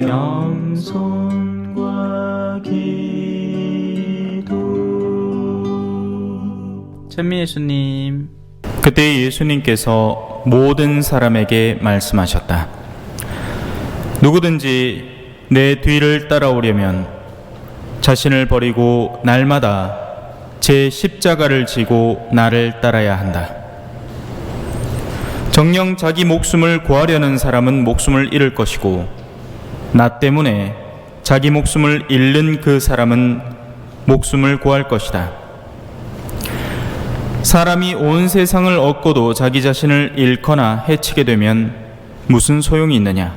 겸손과 기도. 찬미 예수님. 그때 예수님께서 모든 사람에게 말씀하셨다. 누구든지 내 뒤를 따라오려면 자신을 버리고 날마다 제 십자가를 지고 나를 따라야 한다. 정녕 자기 목숨을 구하려는 사람은 목숨을 잃을 것이고, 나 때문에 자기 목숨을 잃는 그 사람은 목숨을 구할 것이다. 사람이 온 세상을 얻고도 자기 자신을 잃거나 해치게 되면 무슨 소용이 있느냐?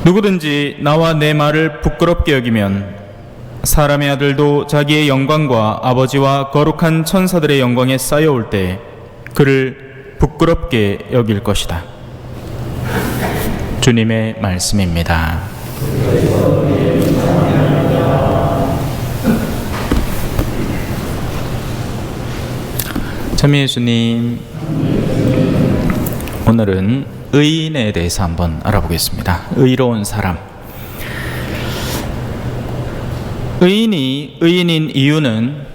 누구든지 나와 내 말을 부끄럽게 여기면 사람의 아들도 자기의 영광과 아버지와 거룩한 천사들의 영광에 쌓여올 때 그를 부끄럽게 여길 것이다. 주님의 말씀입니다. 찬미 예수님, 오늘은 의인에 대해서 한번 알아보겠습니다. 의로운 사람. 의인이 의인인 이유는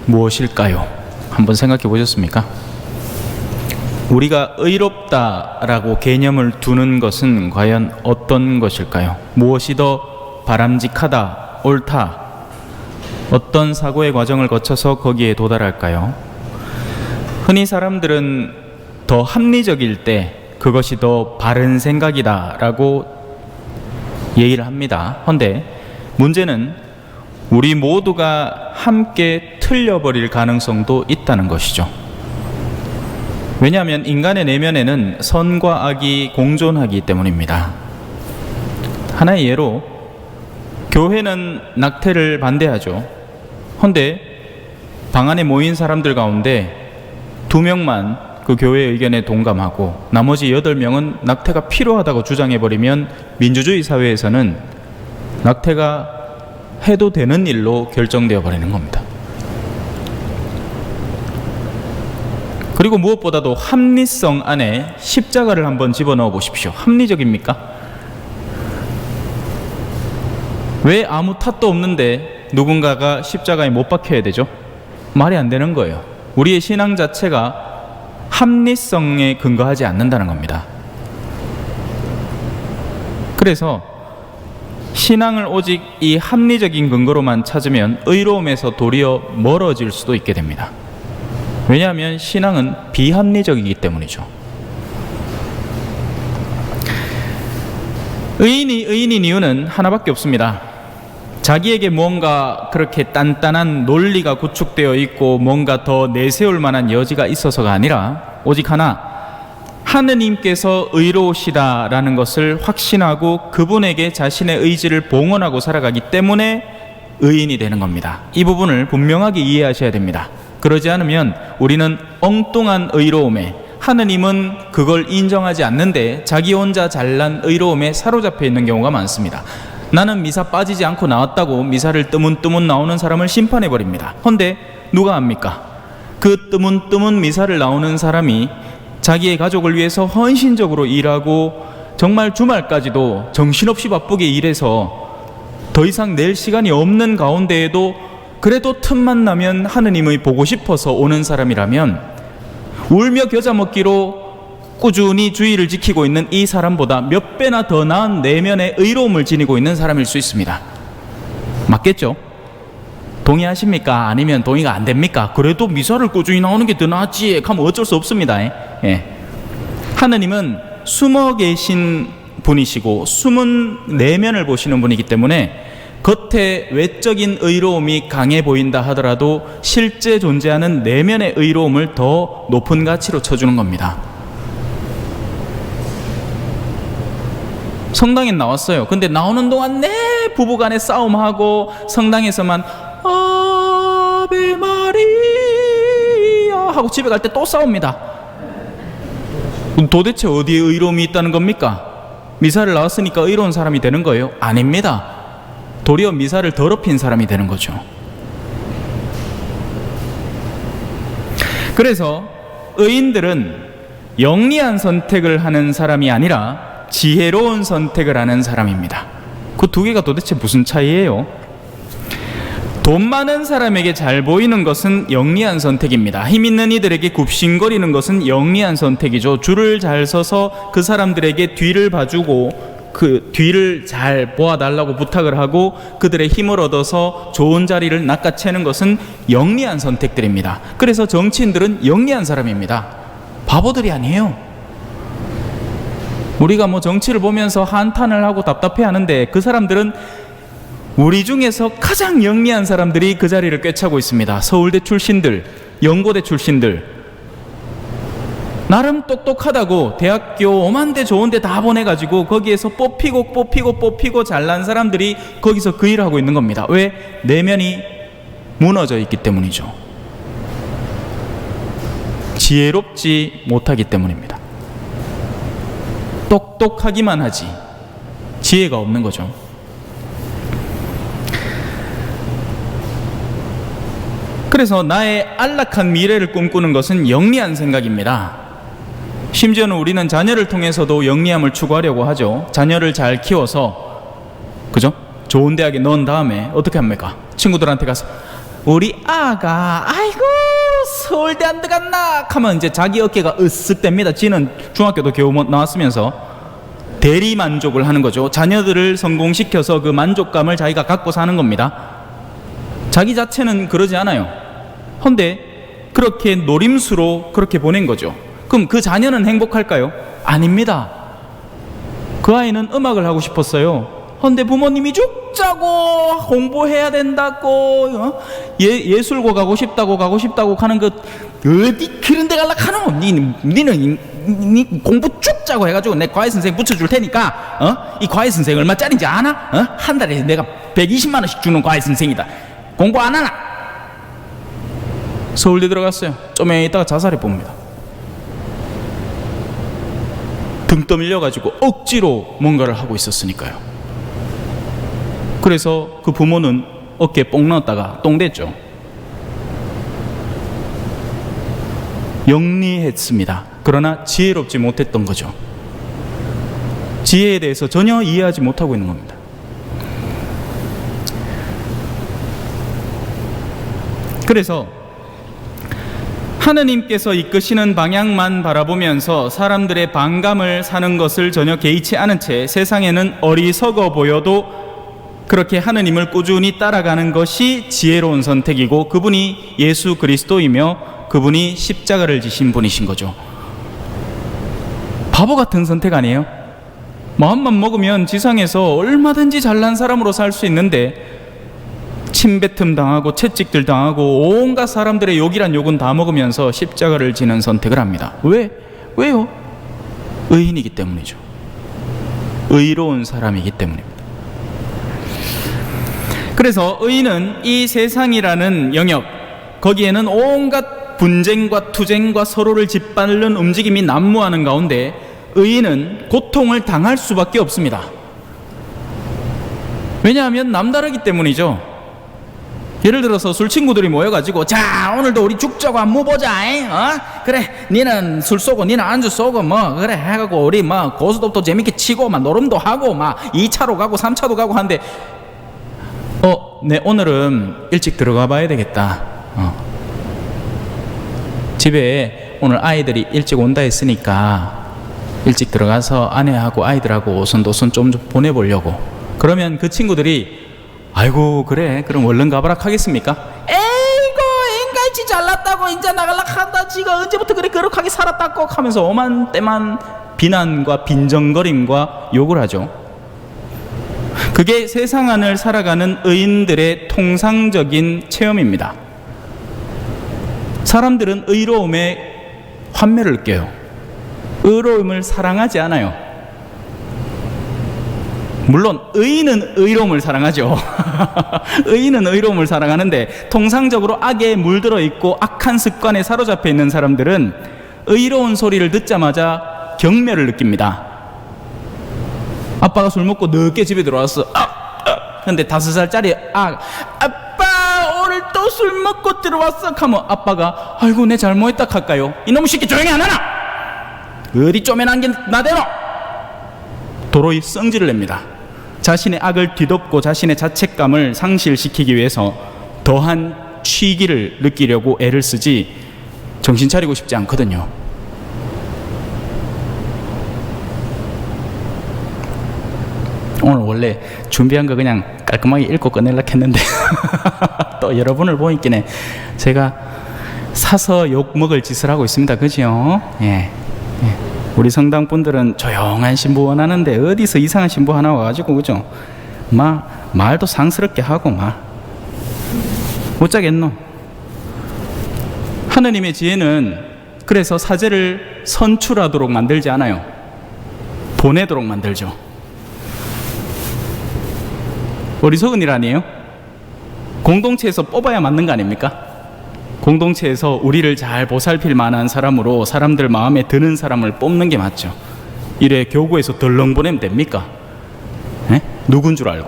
무엇일까요? 한번 생각해 보셨습니까? 우리가 의롭다라고 개념을 두는 것은 과연 어떤 것일까요? 무엇이 더 바람직하다, 옳다, 어떤 사고의 과정을 거쳐서 거기에 도달할까요? 흔히 사람들은 더 합리적일 때 그것이 더 바른 생각이다라고 얘기를 합니다. 그런데 문제는 우리 모두가 함께 틀려버릴 가능성도 있다는 것이죠. 왜냐하면 인간의 내면에는 선과 악이 공존하기 때문입니다. 하나의 예로 교회는 낙태를 반대하죠. 그런데 방 안에 모인 사람들 가운데 2명만 그 교회의 의견에 동감하고 나머지 8명은 낙태가 필요하다고 주장해버리면 민주주의 사회에서는 낙태가 해도 되는 일로 결정되어 버리는 겁니다. 그리고 무엇보다도 합리성 안에 십자가를 한번 집어넣어 보십시오. 합리적입니까? 왜 아무 탓도 없는데 누군가가 십자가에 못 박혀야 되죠? 말이 안 되는 거예요. 우리의 신앙 자체가 합리성에 근거하지 않는다는 겁니다. 그래서 신앙을 오직 이 합리적인 근거로만 찾으면 의로움에서 도리어 멀어질 수도 있게 됩니다. 왜냐하면 신앙은 비합리적이기 때문이죠. 의인이 의인인 이유는 하나밖에 없습니다. 자기에게 뭔가 그렇게 단단한 논리가 구축되어 있고 뭔가 더 내세울 만한 여지가 있어서가 아니라 오직 하나, 하느님께서 의로우시다라는 것을 확신하고 그분에게 자신의 의지를 봉헌하고 살아가기 때문에 의인이 되는 겁니다. 이 부분을 분명하게 이해하셔야 됩니다. 그러지 않으면 우리는 엉뚱한 의로움에, 하느님은 그걸 인정하지 않는데 자기 혼자 잘난 의로움에 사로잡혀 있는 경우가 많습니다. 나는 미사 빠지지 않고 나왔다고 미사를 뜨문뜨문 나오는 사람을 심판해버립니다. 그런데 누가 압니까? 그 뜨문뜨문 미사를 나오는 사람이 자기의 가족을 위해서 헌신적으로 일하고 정말 주말까지도 정신없이 바쁘게 일해서 더 이상 낼 시간이 없는 가운데에도 그래도 틈만 나면 하느님의 보고 싶어서 오는 사람이라면 울며 겨자 먹기로 꾸준히 주의를 지키고 있는 이 사람보다 몇 배나 더 나은 내면의 의로움을 지니고 있는 사람일 수 있습니다. 맞겠죠? 동의하십니까? 아니면 동의가 안 됩니까? 그래도 미사를 꾸준히 나오는 게 더 낫지 하면 어쩔 수 없습니다. 하느님은 숨어 계신 분이시고 숨은 내면을 보시는 분이기 때문에 겉에 외적인 의로움이 강해 보인다 하더라도 실제 존재하는 내면의 의로움을 더 높은 가치로 쳐주는 겁니다. 성당에 나왔어요. 근데 나오는 동안 내 부부간에 싸움하고 성당에서만 아베 마리아 하고 집에 갈 때 또 싸웁니다. 도대체 어디에 의로움이 있다는 겁니까? 미사를 나왔으니까 의로운 사람이 되는 거예요? 아닙니다. 도리어 미사를 더럽힌 사람이 되는 거죠. 그래서 의인들은 영리한 선택을 하는 사람이 아니라 지혜로운 선택을 하는 사람입니다. 그 두 개가 도대체 무슨 차이예요? 돈 많은 사람에게 잘 보이는 것은 영리한 선택입니다. 힘 있는 이들에게 굽신거리는 것은 영리한 선택이죠. 줄을 잘 서서 그 사람들에게 뒤를 봐주고 그 뒤를 잘 보아달라고 부탁을 하고 그들의 힘을 얻어서 좋은 자리를 낚아채는 것은 영리한 선택들입니다. 그래서 정치인들은 영리한 사람입니다. 바보들이 아니에요. 우리가 뭐 정치를 보면서 한탄을 하고 답답해하는데 그 사람들은 우리 중에서 가장 영리한 사람들이 그 자리를 꿰차고 있습니다. 서울대 출신들, 연고대 출신들, 나름 똑똑하다고 대학교 오만대 좋은데 다 보내가지고 거기에서 뽑히고 잘난 사람들이 거기서 그 일을 하고 있는 겁니다. 왜? 내면이 무너져 있기 때문이죠. 지혜롭지 못하기 때문입니다. 똑똑하기만 하지 지혜가 없는 거죠. 그래서 나의 안락한 미래를 꿈꾸는 것은 영리한 생각입니다. 심지어는 우리는 자녀를 통해서도 영리함을 추구하려고 하죠. 자녀를 잘 키워서, 그죠? 좋은 대학에 넣은 다음에 어떻게 합니까? 친구들한테 가서 우리 아가 아이고 서울대 안 들어갔나 하면 이제 자기 어깨가 으쓱댑니다. 지는 중학교도 겨우 나왔으면서 대리 만족을 하는 거죠. 자녀들을 성공시켜서 그 만족감을 자기가 갖고 사는 겁니다. 자기 자체는 그러지 않아요. 근데 그렇게 노림수로 그렇게 보낸 거죠. 그럼 그 자녀는 행복할까요? 아닙니다. 그 아이는 음악을 하고 싶었어요. 근데 부모님이 죽자고 공부해야 된다고 예술고 가고 싶다고 하는 그 어디 그런 데 갈라 하노? 니는 공부 죽자고 해가지고 내 과외 선생 붙여줄 테니까 이 과외 선생 얼마짜린지 아나? 한 달에 내가 120만 원씩 주는 과외 선생이다. 공부 안 하나? 서울대 들어갔어요. 좀 있다가 자살해 봅니다. 등 떠밀려가지고 억지로 뭔가를 하고 있었으니까요. 그래서 그 부모는 어깨에 뽕 넣었다가 똥 됐죠. 영리했습니다. 그러나 지혜롭지 못했던 거죠. 지혜에 대해서 전혀 이해하지 못하고 있는 겁니다. 그래서 하느님께서 이끄시는 방향만 바라보면서 사람들의 반감을 사는 것을 전혀 개의치 않은 채 세상에는 어리석어 보여도 그렇게 하느님을 꾸준히 따라가는 것이 지혜로운 선택이고 그분이 예수 그리스도이며 그분이 십자가를 지신 분이신 거죠. 바보 같은 선택 아니에요? 마음만 먹으면 지상에서 얼마든지 잘난 사람으로 살 수 있는데 침뱉음 당하고 채찍들 당하고 온갖 사람들의 욕이란 욕은 다 먹으면서 십자가를 지는 선택을 합니다. 왜요? 의인이기 때문이죠. 의로운 사람이기 때문입니다. 그래서 의인은 이 세상이라는 영역, 거기에는 온갖 분쟁과 투쟁과 서로를 짓밟는 움직임이 난무하는 가운데 의인은 고통을 당할 수밖에 없습니다. 왜냐하면 남다르기 때문이죠. 예를 들어서 술 친구들이 모여가지고 자 오늘도 우리 죽자고 한번 보자. 그래 니는 술 쏘고 니는 안주 쏘고 뭐 그래 해가지고 우리 뭐 고스톱도 재밌게 치고 막 노름도 하고 막 2차로 가고 3차도 가고 하는데 네 오늘은 일찍 들어가 봐야 되겠다. 집에 오늘 아이들이 일찍 온다 했으니까 일찍 들어가서 아내하고 아이들하고 오순도순 좀 보내보려고. 그러면 그 친구들이 아이고 그래 그럼 얼른 가봐라 하겠습니까? 에이고 인간치 잘났다고 이제 나갈라 한다 지가 언제부터 그래 거룩하게 살았다고 하면서 오만 때만 비난과 빈정거림과 욕을 하죠. 그게 세상 안을 살아가는 의인들의 통상적인 체험입니다. 사람들은 의로움에 환멸을 느껴요. 의로움을 사랑하지 않아요. 물론 의인은 의로움을 사랑하죠. 의인은 의로움을 사랑하는데 통상적으로 악에 물들어 있고 악한 습관에 사로잡혀 있는 사람들은 의로운 소리를 듣자마자 경멸을 느낍니다. 아빠가 술 먹고 늦게 집에 들어왔어. 근데 5살짜리 아빠 오늘 또 술 먹고 들어왔어 하면 아빠가 아이고 내 잘못했다 할까요? 이놈의 새끼 조용히 안 하나? 어디 쪼매난 게 나대노? 도로히 성질을 냅니다. 자신의 악을 뒤덮고 자신의 자책감을 상실시키기 위해서 더한 취기를 느끼려고 애를 쓰지 정신 차리고 싶지 않거든요. 오늘 원래 준비한 거 그냥 깔끔하게 읽고 끝내려고 했는데 또 여러분을 보니까 제가 사서 욕 먹을 짓을 하고 있습니다. 그죠? 예. 우리 성당 분들은 조용한 신부 원하는데 어디서 이상한 신부 하나 와가지고, 그죠? 말도 상스럽게 하고 못자겠노. 하느님의 지혜는 그래서 사제를 선출하도록 만들지 않아요. 보내도록 만들죠. 어리석은 일 아니에요? 공동체에서 뽑아야 맞는 거 아닙니까? 공동체에서 우리를 잘 보살필 만한 사람으로 사람들 마음에 드는 사람을 뽑는 게 맞죠. 이래 교구에서 덜렁 보내면 됩니까? 에? 누군 줄 알고.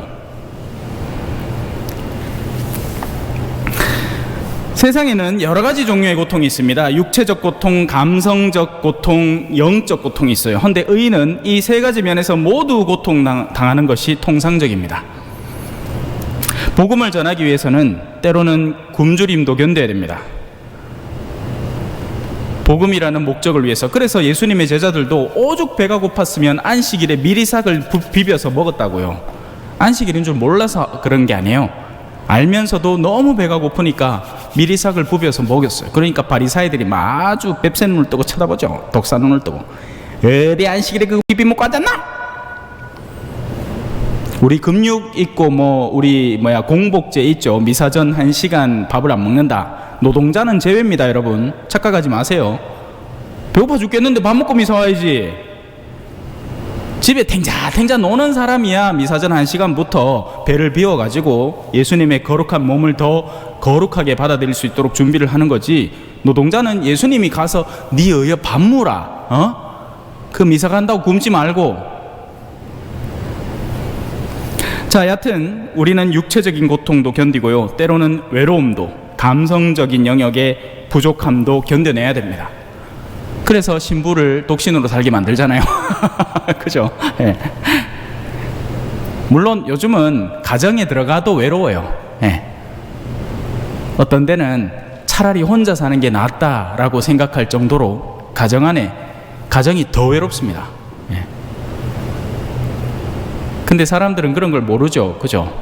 세상에는 여러 가지 종류의 고통이 있습니다. 육체적 고통, 감성적 고통, 영적 고통이 있어요. 그런데 의인은 이 세 가지 면에서 모두 고통당하는 것이 통상적입니다. 복음을 전하기 위해서는 때로는 굶주림도 견뎌야 됩니다. 복음이라는 목적을 위해서. 그래서 예수님의 제자들도 오죽 배가 고팠으면 안식일에 미리삭을 비벼서 먹었다고요. 안식일인 줄 몰라서 그런 게 아니에요. 알면서도 너무 배가 고프니까 미리삭을 부벼서 먹였어요. 그러니까 바리사이들이 아주 뱁새 눈을 뜨고 쳐다보죠. 독사 눈을 뜨고. 어디 안식일에 그거 비벼 먹고 앉았나? 우리 금육 있고 우리 공복제 있죠. 미사전 1시간 밥을 안 먹는다. 노동자는 제외입니다, 여러분. 착각하지 마세요. 배고파 죽겠는데 밥 먹고 미사 와야지. 집에 탱자탱자 노는 사람이야 미사전 1시간부터 배를 비워가지고 예수님의 거룩한 몸을 더 거룩하게 받아들일 수 있도록 준비를 하는 거지. 노동자는 예수님이 가서 네 어여 밥 무라, 그 미사 간다고 굶지 말고. 자, 여하튼 우리는 육체적인 고통도 견디고요, 때로는 외로움도, 감성적인 영역의 부족함도 견뎌내야 됩니다. 그래서 신부를 독신으로 살게 만들잖아요. 그죠? 네. 물론 요즘은 가정에 들어가도 외로워요. 네. 어떤 데는 차라리 혼자 사는 게 낫다라고 생각할 정도로 가정이 더 외롭습니다. 네. 근데 사람들은 그런 걸 모르죠. 그죠?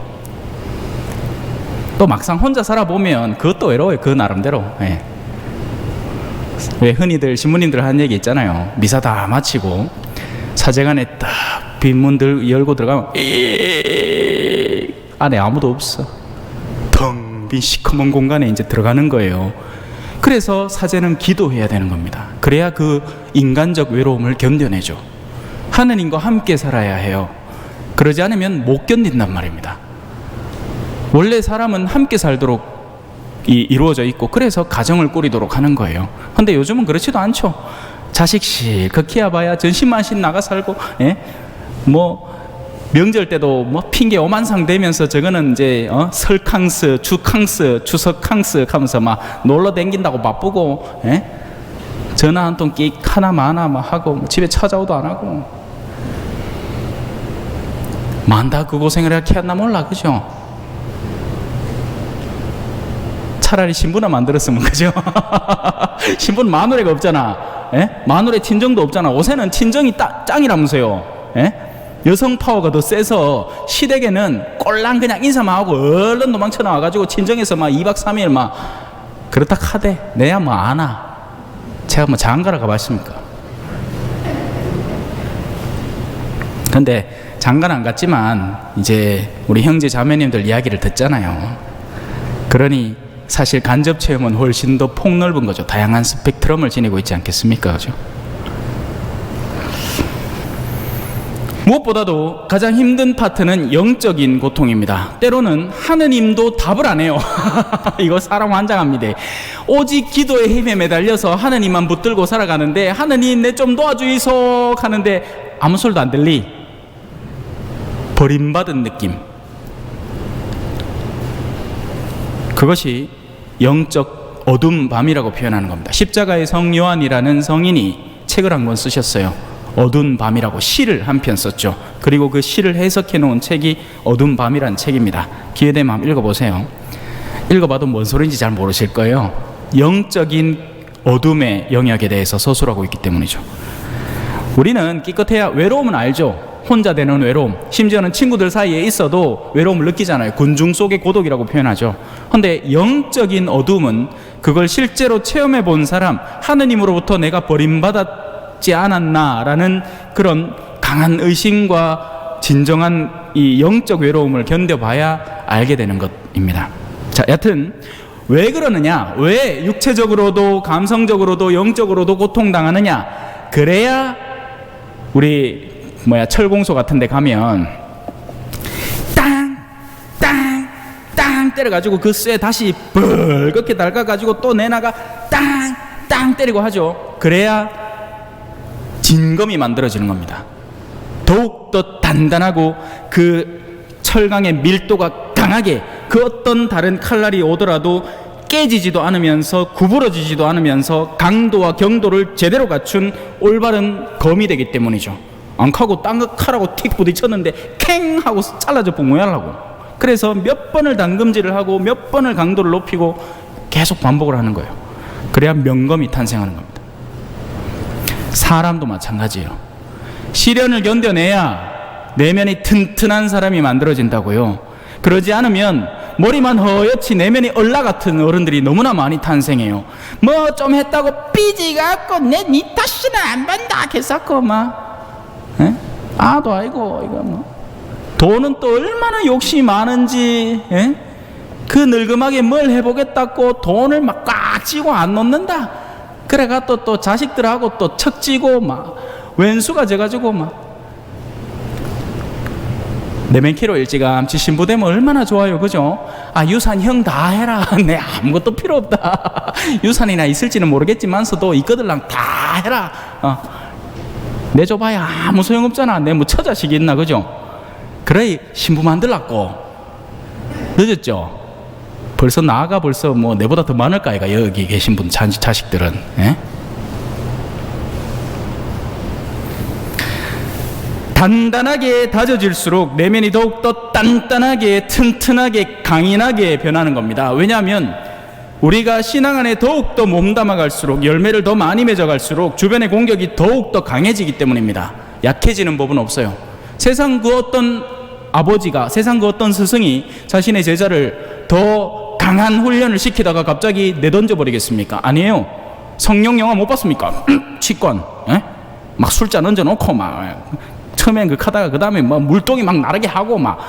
또 막상 혼자 살아보면 그것도 외로워요. 그 나름대로. 예. 왜 흔히들 신부님들 하는 얘기 있잖아요. 미사 다 마치고 사제관에 딱 빈문들 열고 들어가면 안에 아무도 없어. 텅 빈 시커먼 공간에 이제 들어가는 거예요. 그래서 사제는 기도해야 되는 겁니다. 그래야 그 인간적 외로움을 견뎌내죠. 하느님과 함께 살아야 해요. 그러지 않으면 못 견딘단 말입니다. 원래 사람은 함께 살도록 이루어져 있고, 그래서 가정을 꾸리도록 하는 거예요. 근데 요즘은 그렇지도 않죠. 자식 실컷 키워봐야 전신만신 나가 살고, 예? 명절 때도 핑계 오만상 대면서 저거는 이제 설캉스, 주캉스, 추석캉스 하면서 막 놀러 댕긴다고 바쁘고, 예? 전화 한 통 끽 하나 마나 하고 집에 찾아오도 안 하고. 만다 그 고생을 이렇게 했나 몰라, 그죠? 차라리 신부나 만들었으면, 그죠? 신부는 마누라가 없잖아. 예? 마누라의 친정도 없잖아. 요새는 친정이 짱이라면서요. 예? 여성 파워가 더 세서 시댁에는 꼴랑 그냥 인사만 하고 얼른 도망쳐 나와가지고 친정에서 막 2박 3일 막 그렇다 카대. 내야 아나. 제가 장가를 가봤습니까? 근데 장가는 안 갔지만 이제 우리 형제 자매님들 이야기를 듣잖아요. 그러니 사실 간접 체험은 훨씬 더 폭넓은 거죠. 다양한 스펙트럼을 지니고 있지 않겠습니까? 그죠? 무엇보다도 가장 힘든 파트는 영적인 고통입니다. 때로는 하느님도 답을 안 해요. 이거 사람 환장합니다. 오직 기도의 힘에 매달려서 하느님만 붙들고 살아가는데, 하느님 내 좀 도와주이소 하는데 아무 소리도 안 들리. 버림받은 느낌. 그것이 영적 어둠 밤이라고 표현하는 겁니다. 십자가의 성 요한이라는 성인이 책을 한 권 쓰셨어요. 어두운 밤이라고 시를 한 편 썼죠. 그리고 그 시를 해석해 놓은 책이 어두운 밤이라는 책입니다. 기회되면 한번 읽어보세요. 읽어봐도 뭔 소리인지 잘 모르실 거예요. 영적인 어둠의 영역에 대해서 서술하고 있기 때문이죠. 우리는 기껏해야 외로움은 알죠. 혼자 되는 외로움, 심지어는 친구들 사이에 있어도 외로움을 느끼잖아요. 군중 속의 고독이라고 표현하죠. 그런데 영적인 어둠은 그걸 실제로 체험해 본 사람, 하느님으로부터 내가 버림받았지 않았나라는 그런 강한 의심과 진정한 이 영적 외로움을 견뎌봐야 알게 되는 것입니다. 자, 여튼 왜 그러느냐? 왜 육체적으로도 감성적으로도 영적으로도 고통당하느냐? 그래야 우리 철공소 같은 데 가면 땅 때려가지고 그 쇠 다시 벌겋게 낡아가지고 또 내나가 땅 때리고 하죠. 그래야 진검이 만들어지는 겁니다. 더욱더 단단하고 그 철강의 밀도가 강하게 그 어떤 다른 칼날이 오더라도 깨지지도 않으면서 구부러지지도 않으면서 강도와 경도를 제대로 갖춘 올바른 검이 되기 때문이죠. 안 카고 딴 거 칼하고 틱 부딪혔는데 캥 하고 잘라져 붕어야라고. 그래서 몇 번을 담금질을 하고 몇 번을 강도를 높이고 계속 반복을 하는 거예요. 그래야 명검이 탄생하는 겁니다. 사람도 마찬가지예요. 시련을 견뎌내야 내면이 튼튼한 사람이 만들어진다고요. 그러지 않으면 머리만 허옇지 내면이 얼라 같은 어른들이 너무나 많이 탄생해요. 뭐 좀 했다고 삐지갖고 내 니 다시는 안 본다 개사코 막 아도 아이고 이거 뭐 돈은 또 얼마나 욕심이 많은지 그 늙음하게 뭘 해보겠다고 돈을 막 꽉 쥐고 안 놓는다. 그래가 또 자식들하고 또 척지고 막 왼수가 져가지고 막 내맨키로 일찌감치 신부되면 얼마나 좋아요, 그죠? 아, 유산 형 다 해라. 내 아무것도 필요 없다. 유산이나 있을지는 모르겠지만서도 이거들랑 다 해라. 내줘봐야 아무 소용없잖아. 내 뭐 처자식이 있나, 그죠? 그래 신부 만들라고. 늦었죠? 벌써 나아가 벌써 뭐 내보다 더 많을까, 이가 여기 계신 분 자식들은. 단단하게 다져질수록 내면이 더욱더 단단하게 튼튼하게 강인하게 변하는 겁니다. 왜냐하면 우리가 신앙 안에 더욱더 몸담아 갈수록 열매를 더 많이 맺어 갈수록 주변의 공격이 더욱더 강해지기 때문입니다. 약해지는 법은 없어요. 세상 그 어떤 아버지가, 세상 그 어떤 스승이 자신의 제자를 더 강한 훈련을 시키다가 갑자기 내던져 버리겠습니까? 아니에요. 성령 영화 못 봤습니까? 치권 막 술잔 얹어놓고 막 처음엔 그 하다가 그 다음에 뭐 물동이 막 나르게 하고 막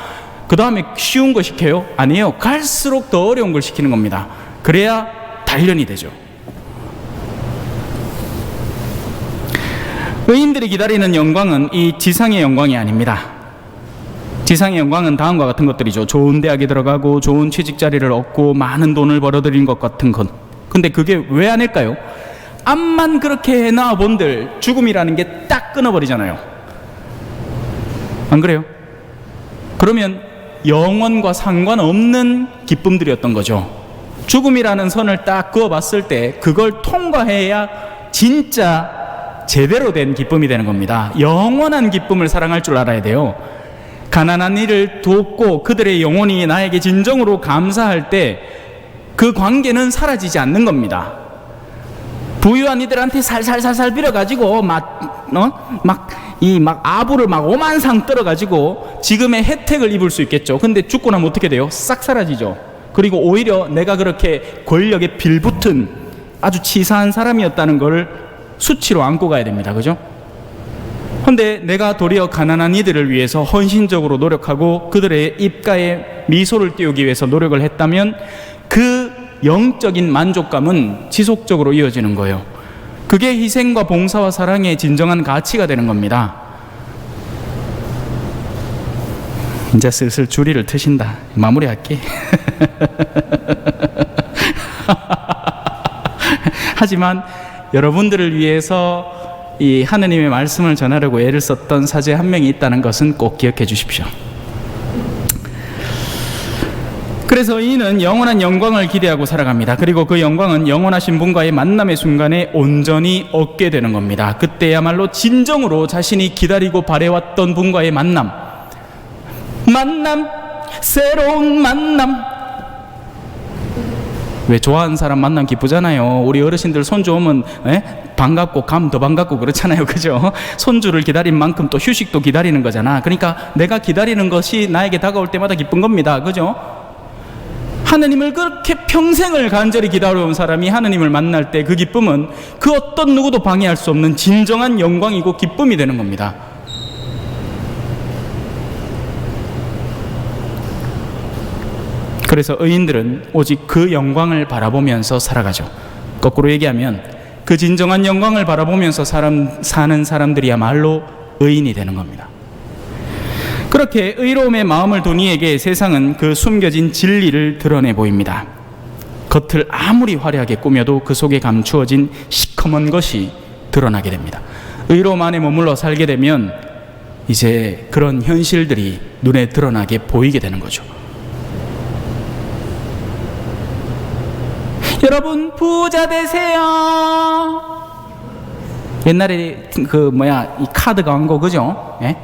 그 다음에 쉬운 거 시켜요? 아니에요. 갈수록 더 어려운 걸 시키는 겁니다. 그래야 단련이 되죠. 의인들이 기다리는 영광은 이 지상의 영광이 아닙니다. 지상의 영광은 다음과 같은 것들이죠. 좋은 대학에 들어가고 좋은 취직 자리를 얻고 많은 돈을 벌어들인 것 같은 것. 근데 그게 왜 아닐까요? 암만 그렇게 해놔 본들 죽음이라는 게 딱 끊어버리잖아요. 안 그래요? 그러면 영원과 상관없는 기쁨들이었던 거죠. 죽음이라는 선을 딱 그어봤을 때 그걸 통과해야 진짜 제대로 된 기쁨이 되는 겁니다. 영원한 기쁨을 사랑할 줄 알아야 돼요. 가난한 이를 돕고 그들의 영혼이 나에게 진정으로 감사할 때 그 관계는 사라지지 않는 겁니다. 부유한 이들한테 살살살살 빌어가지고 막 아부를 막 오만상 떨어가지고 지금의 혜택을 입을 수 있겠죠. 근데 죽고 나면 어떻게 돼요? 싹 사라지죠. 그리고 오히려 내가 그렇게 권력에 빌붙은 아주 치사한 사람이었다는 걸 수치로 안고 가야 됩니다. 그죠? 근데 내가 도리어 가난한 이들을 위해서 헌신적으로 노력하고 그들의 입가에 미소를 띄우기 위해서 노력을 했다면 그 영적인 만족감은 지속적으로 이어지는 거예요. 그게 희생과 봉사와 사랑의 진정한 가치가 되는 겁니다. 이제 슬슬 주리를 트신다. 마무리할게. 하지만 여러분들을 위해서 이 하느님의 말씀을 전하려고 애를 썼던 사제 한 명이 있다는 것은 꼭 기억해 주십시오. 그래서 이는 영원한 영광을 기대하고 살아갑니다. 그리고 그 영광은 영원하신 분과의 만남의 순간에 온전히 얻게 되는 겁니다. 그때야말로 진정으로 자신이 기다리고 바래왔던 분과의 만남, 새로운 만남. 왜 좋아하는 사람 만남 기쁘잖아요. 우리 어르신들 손주 오면 반갑고 가면 더 반갑고 그렇잖아요. 그죠? 손주를 기다린 만큼 또 휴식도 기다리는 거잖아. 그러니까 내가 기다리는 것이 나에게 다가올 때마다 기쁜 겁니다. 그죠? 하느님을 그렇게 평생을 간절히 기다려온 사람이 하느님을 만날 때 그 기쁨은 그 어떤 누구도 방해할 수 없는 진정한 영광이고 기쁨이 되는 겁니다. 그래서 의인들은 오직 그 영광을 바라보면서 살아가죠. 거꾸로 얘기하면 그 진정한 영광을 바라보면서 사는 사람들이야말로 의인이 되는 겁니다. 그렇게 의로움의 마음을 둔 이에게 세상은 그 숨겨진 진리를 드러내 보입니다. 겉을 아무리 화려하게 꾸며도 그 속에 감추어진 시커먼 것이 드러나게 됩니다. 의로움 안에 머물러 살게 되면 이제 그런 현실들이 눈에 드러나게 보이게 되는 거죠. 여러분 부자 되세요. 옛날에 이 카드 광고, 그죠? 예?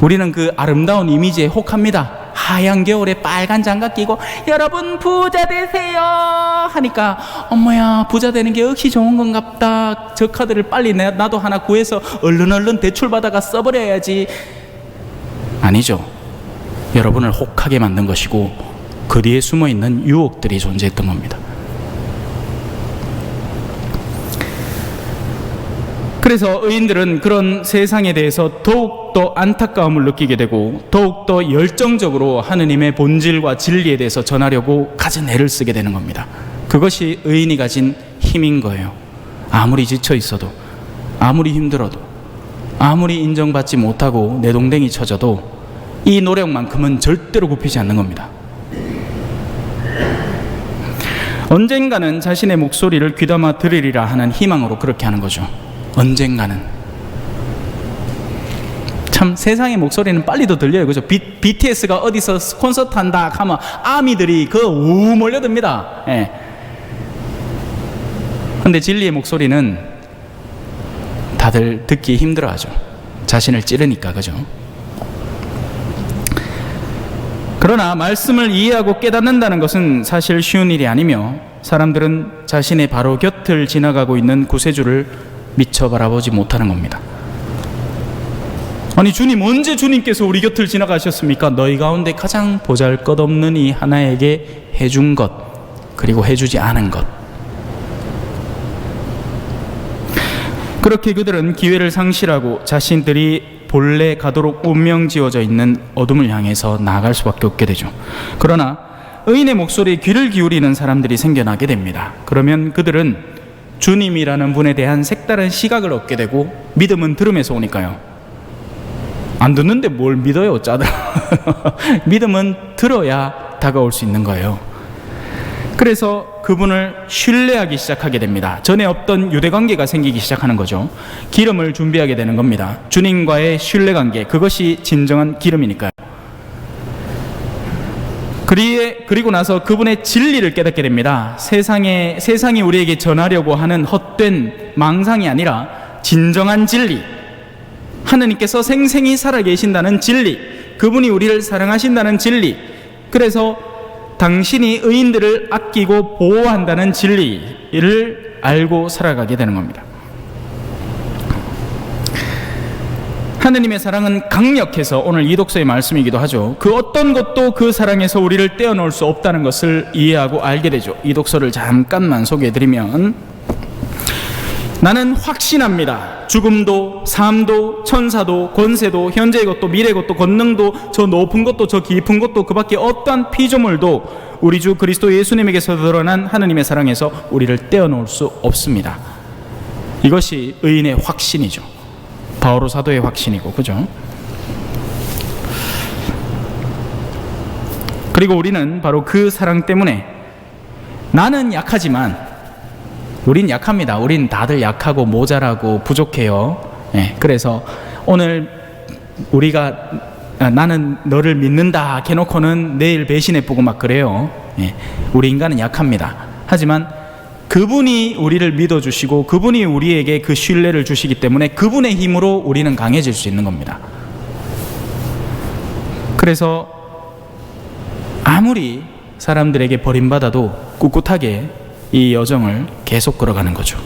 우리는 그 아름다운 이미지에 혹합니다. 하얀 겨울에 빨간 장갑 끼고 여러분 부자 되세요 하니까 어머야, 부자 되는 게 역시 좋은 건갑다. 저 카드를 빨리 나도 하나 구해서 얼른 대출받아가 써버려야지. 아니죠. 여러분을 혹하게 만든 것이고 그 뒤에 숨어있는 유혹들이 존재했던 겁니다. 그래서 의인들은 그런 세상에 대해서 더욱더 안타까움을 느끼게 되고 더욱더 열정적으로 하느님의 본질과 진리에 대해서 전하려고 가진 애를 쓰게 되는 겁니다. 그것이 의인이 가진 힘인 거예요. 아무리 지쳐 있어도, 아무리 힘들어도, 아무리 인정받지 못하고 내동댕이 쳐져도 이 노력만큼은 절대로 굽히지 않는 겁니다. 언젠가는 자신의 목소리를 귀담아 들으리라 하는 희망으로 그렇게 하는 거죠. 언젠가는. 참 세상의 목소리는 빨리도 들려요. 그죠? BTS가 어디서 콘서트 한다 하면 아미들이 우 몰려듭니다. 예. 근데 진리의 목소리는 다들 듣기 힘들어하죠. 자신을 찌르니까. 그죠? 그러나 말씀을 이해하고 깨닫는다는 것은 사실 쉬운 일이 아니며 사람들은 자신의 바로 곁을 지나가고 있는 구세주를 미처 바라보지 못하는 겁니다. 아니 주님, 언제 주님께서 우리 곁을 지나가셨습니까? 너희 가운데 가장 보잘것없는 이 하나에게 해준 것, 그리고 해주지 않은 것. 그렇게 그들은 기회를 상실하고 자신들이 본래 가도록 운명 지어져 있는 어둠을 향해서 나아갈 수밖에 없게 되죠. 그러나 의인의 목소리에 귀를 기울이는 사람들이 생겨나게 됩니다. 그러면 그들은 주님이라는 분에 대한 색다른 시각을 얻게 되고, 믿음은 들음에서 오니까요. 안 듣는데 뭘 믿어요, 짜들. 믿음은 들어야 다가올 수 있는 거예요. 그래서 그분을 신뢰하기 시작하게 됩니다. 전에 없던 유대관계가 생기기 시작하는 거죠. 기름을 준비하게 되는 겁니다. 주님과의 신뢰관계, 그것이 진정한 기름이니까요. 그리고 나서 그분의 진리를 깨닫게 됩니다. 세상이 우리에게 전하려고 하는 헛된 망상이 아니라 진정한 진리, 하느님께서 생생히 살아계신다는 진리, 그분이 우리를 사랑하신다는 진리, 그래서 당신이 의인들을 아끼고 보호한다는 진리를 알고 살아가게 되는 겁니다. 하느님의 사랑은 강력해서 오늘 이 독서의 말씀이기도 하죠. 그 어떤 것도 그 사랑에서 우리를 떼어놓을 수 없다는 것을 이해하고 알게 되죠. 이 독서를 잠깐만 소개해드리면, 나는 확신합니다. 죽음도 삶도 천사도 권세도 현재의 것도 미래의 것도 권능도 저 높은 것도 저 깊은 것도 그 밖에 어떠한 피조물도 우리 주 그리스도 예수님에게서 드러난 하느님의 사랑에서 우리를 떼어놓을 수 없습니다. 이것이 의인의 확신이죠. 바오로 사도의 확신이고, 그죠? 그리고 우리는 바로 그 사랑 때문에, 나는 약하지만, 우린 약합니다. 우린 다들 약하고 모자라고 부족해요. 네, 그래서 오늘 우리가 나는 너를 믿는다 해놓고는 내일 배신해보고 막 그래요. 예, 우리 인간은 약합니다. 하지만 그분이 우리를 믿어주시고 그분이 우리에게 그 신뢰를 주시기 때문에 그분의 힘으로 우리는 강해질 수 있는 겁니다. 그래서 아무리 사람들에게 버림받아도 꿋꿋하게 이 여정을 계속 걸어가는 거죠.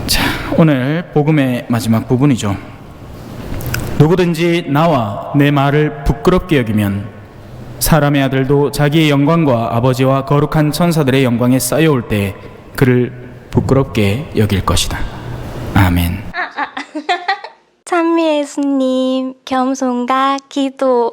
자, 오늘 복음의 마지막 부분이죠. 누구든지 나와 내 말을 부끄럽게 여기면 사람의 아들도 자기의 영광과 아버지와 거룩한 천사들의 영광에 쌓여올 때 그를 부끄럽게 여길 것이다. 아멘. 찬미 예수님, 겸손과 기도.